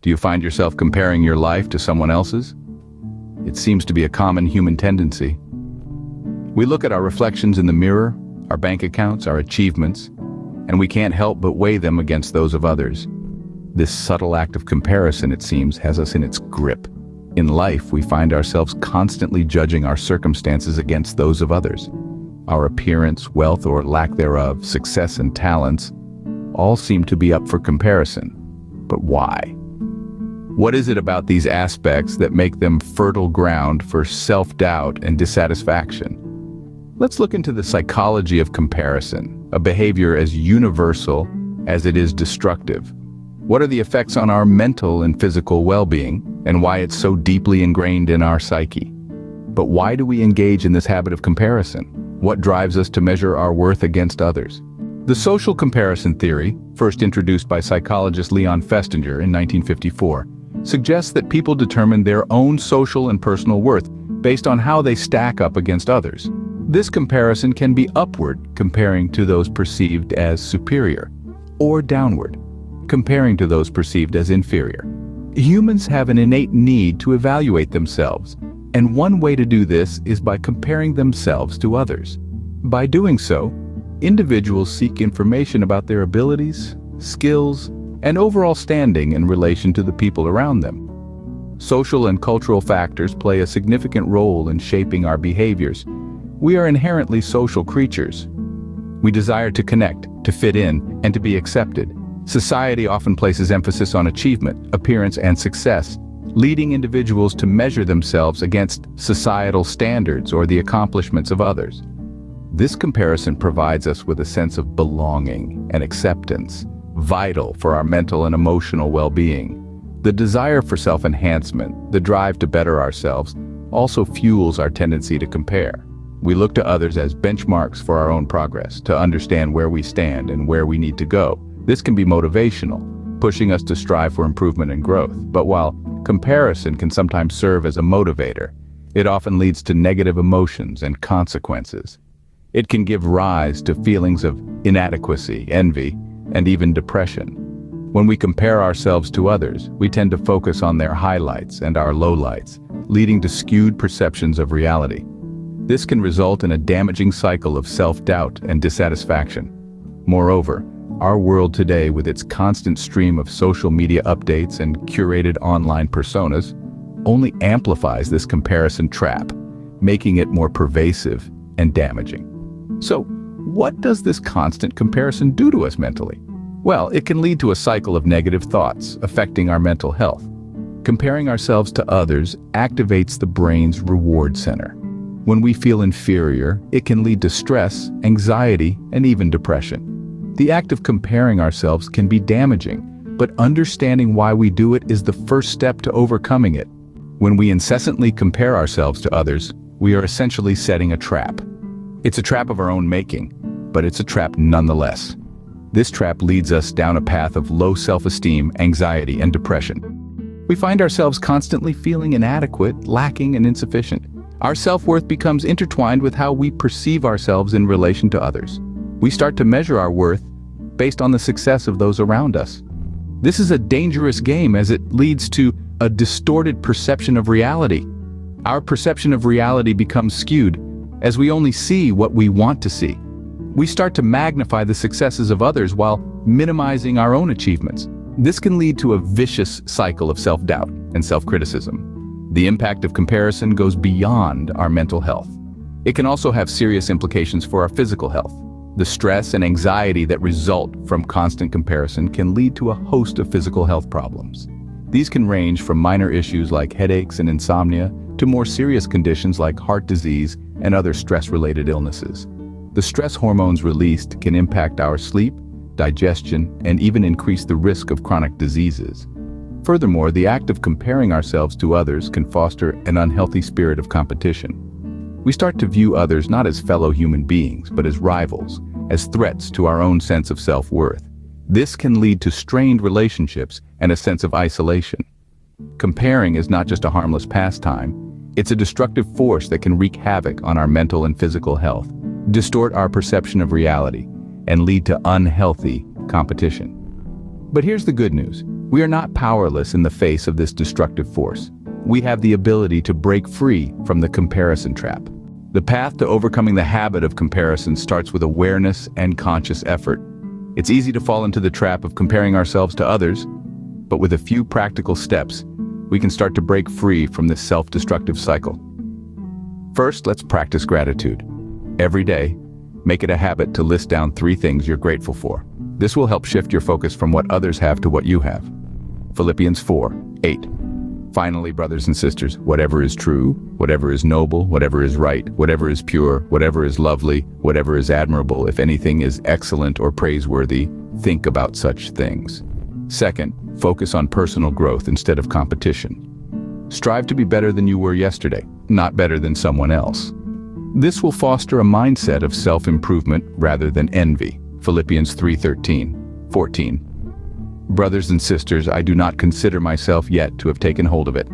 Do you find yourself comparing your life to someone else's? It seems to be a common human tendency. We look at our reflections in the mirror, our bank accounts, our achievements, and we can't help but weigh them against those of others. This subtle act of comparison, it seems, has us in its grip. In life, we find ourselves constantly judging our circumstances against those of others. Our appearance, wealth or lack thereof, success and talents, all seem to be up for comparison. But why? What is it about these aspects that make them fertile ground for self-doubt and dissatisfaction? Let's look into the psychology of comparison, a behavior as universal as it is destructive. What are the effects on our mental and physical well-being, and why it's so deeply ingrained in our psyche? But why do we engage in this habit of comparison? What drives us to measure our worth against others? The social comparison theory, first introduced by psychologist Leon Festinger in 1954, suggests that people determine their own social and personal worth based on how they stack up against others. This comparison can be upward, comparing to those perceived as superior, or downward, comparing to those perceived as inferior. Humans have an innate need to evaluate themselves, and one way to do this is by comparing themselves to others. By doing so, individuals seek information about their abilities, skills, and overall standing in relation to the people around them. Social and cultural factors play a significant role in shaping our behaviors. We are inherently social creatures. We desire to connect, to fit in, and to be accepted. Society often places emphasis on achievement, appearance, and success, leading individuals to measure themselves against societal standards or the accomplishments of others. This comparison provides us with a sense of belonging and acceptance, vital for our mental and emotional well-being. The desire for self-enhancement, the drive to better ourselves, also fuels our tendency to compare. We look to others as benchmarks for our own progress, to understand where we stand and where we need to go. This can be motivational, pushing us to strive for improvement and growth. But while comparison can sometimes serve as a motivator, it often leads to negative emotions and consequences. It can give rise to feelings of inadequacy, envy, and even depression. When we compare ourselves to others, we tend to focus on their highlights and our lowlights, leading to skewed perceptions of reality. This can result in a damaging cycle of self-doubt and dissatisfaction. Moreover, our world today, with its constant stream of social media updates and curated online personas, only amplifies this comparison trap, making it more pervasive and damaging. So, what does this constant comparison do to us mentally? Well, it can lead to a cycle of negative thoughts affecting our mental health. Comparing ourselves to others activates the brain's reward center. When we feel inferior, it can lead to stress, anxiety, and even depression. The act of comparing ourselves can be damaging, but understanding why we do it is the first step to overcoming it. When we incessantly compare ourselves to others, we are essentially setting a trap. It's a trap of our own making, but it's a trap nonetheless. This trap leads us down a path of low self-esteem, anxiety, and depression. We find ourselves constantly feeling inadequate, lacking, and insufficient. Our self-worth becomes intertwined with how we perceive ourselves in relation to others. We start to measure our worth based on the success of those around us. This is a dangerous game as it leads to a distorted perception of reality. Our perception of reality becomes skewed as we only see what we want to see. We start to magnify the successes of others while minimizing our own achievements. This can lead to a vicious cycle of self-doubt and self-criticism. The impact of comparison goes beyond our mental health. It can also have serious implications for our physical health. The stress and anxiety that result from constant comparison can lead to a host of physical health problems. These can range from minor issues like headaches and insomnia to more serious conditions like heart disease and other stress-related illnesses. The stress hormones released can impact our sleep, digestion, and even increase the risk of chronic diseases. Furthermore, the act of comparing ourselves to others can foster an unhealthy spirit of competition. We start to view others not as fellow human beings, but as rivals, as threats to our own sense of self-worth. This can lead to strained relationships and a sense of isolation. Comparing is not just a harmless pastime, it's a destructive force that can wreak havoc on our mental and physical health, distort our perception of reality, and lead to unhealthy competition. But here's the good news. We are not powerless in the face of this destructive force. We have the ability to break free from the comparison trap. The path to overcoming the habit of comparison starts with awareness and conscious effort. It's easy to fall into the trap of comparing ourselves to others, but with a few practical steps, we can start to break free from this self-destructive cycle. First, let's practice gratitude. Every day, make it a habit to list down 3 things you're grateful for. This will help shift your focus from what others have to what you have. Philippians 4:8. Finally, brothers and sisters, whatever is true, whatever is noble, whatever is right, whatever is pure, whatever is lovely, whatever is admirable, if anything is excellent or praiseworthy, think about such things. Second, focus on personal growth instead of competition. Strive to be better than you were yesterday, not better than someone else. This will foster a mindset of self-improvement rather than envy. Philippians 3:13-14. Brothers and sisters, I do not consider myself yet to have taken hold of it.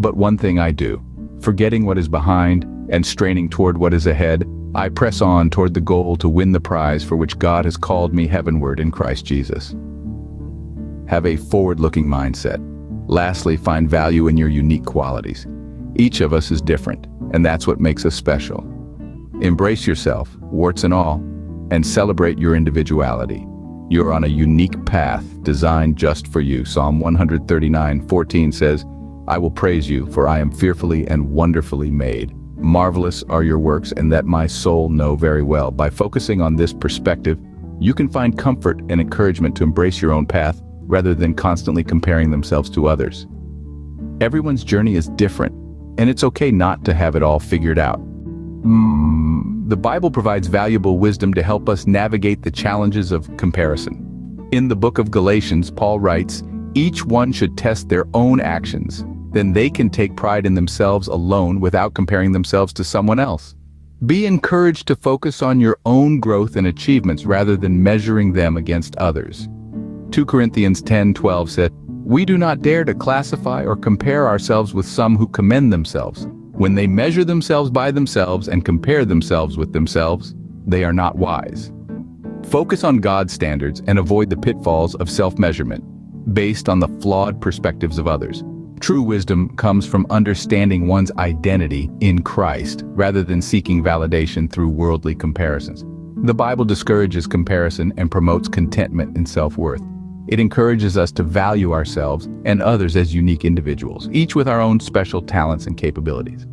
But one thing I do, forgetting what is behind and straining toward what is ahead, I press on toward the goal to win the prize for which God has called me heavenward in Christ Jesus. Have a forward-looking mindset. Lastly, find value in your unique qualities. Each of us is different, and that's what makes us special. Embrace yourself, warts and all, and celebrate your individuality. You're on a unique path designed just for you. Psalm 139:14 says, I will praise you, for I am fearfully and wonderfully made. Marvelous are your works, and that my soul know very well. By focusing on this perspective, you can find comfort and encouragement to embrace your own path rather than constantly comparing themselves to others. Everyone's journey is different, and it's okay not to have it all figured out. The Bible provides valuable wisdom to help us navigate the challenges of comparison. In the book of Galatians, Paul writes, each one should test their own actions. Then they can take pride in themselves alone without comparing themselves to someone else. Be encouraged to focus on your own growth and achievements rather than measuring them against others. 2 Corinthians 10:12 said, we do not dare to classify or compare ourselves with some who commend themselves. When they measure themselves by themselves and compare themselves with themselves, they are not wise. Focus on God's standards and avoid the pitfalls of self-measurement based on the flawed perspectives of others. True wisdom comes from understanding one's identity in Christ rather than seeking validation through worldly comparisons. The Bible discourages comparison and promotes contentment and self-worth. It encourages us to value ourselves and others as unique individuals, each with our own special talents and capabilities.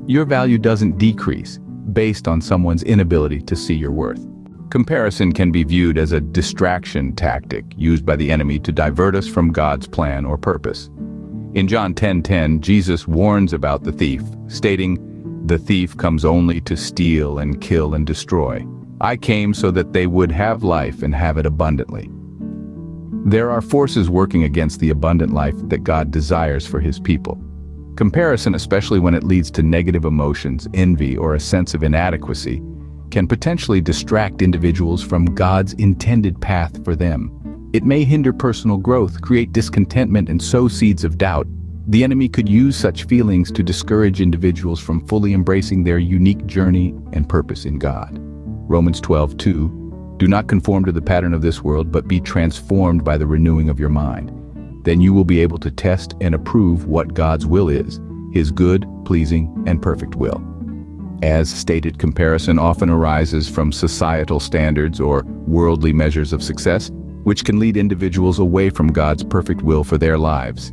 Your value doesn't decrease based on someone's inability to see your worth. Comparison can be viewed as a distraction tactic used by the enemy to divert us from God's plan or purpose. In John 10:10, Jesus warns about the thief, stating, the thief comes only to steal and kill and destroy. I came so that they would have life and have it abundantly. There are forces working against the abundant life that God desires for his people. Comparison, especially when it leads to negative emotions, envy, or a sense of inadequacy, can potentially distract individuals from God's intended path for them. It may hinder personal growth, create discontentment, and sow seeds of doubt. The enemy could use such feelings to discourage individuals from fully embracing their unique journey and purpose in God. Romans 12:2, do not conform to the pattern of this world, but be transformed by the renewing of your mind. Then you will be able to test and approve what God's will is, his good, pleasing, and perfect will. As stated, comparison often arises from societal standards or worldly measures of success, which can lead individuals away from God's perfect will for their lives.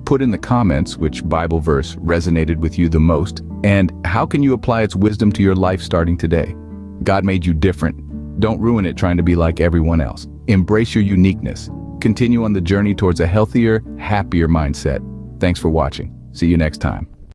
Put in the comments which Bible verse resonated with you the most, and how can you apply its wisdom to your life starting today? God made you different. Don't ruin it trying to be like everyone else. Embrace your uniqueness. Continue on the journey towards a healthier, happier mindset. Thanks for watching. See you next time.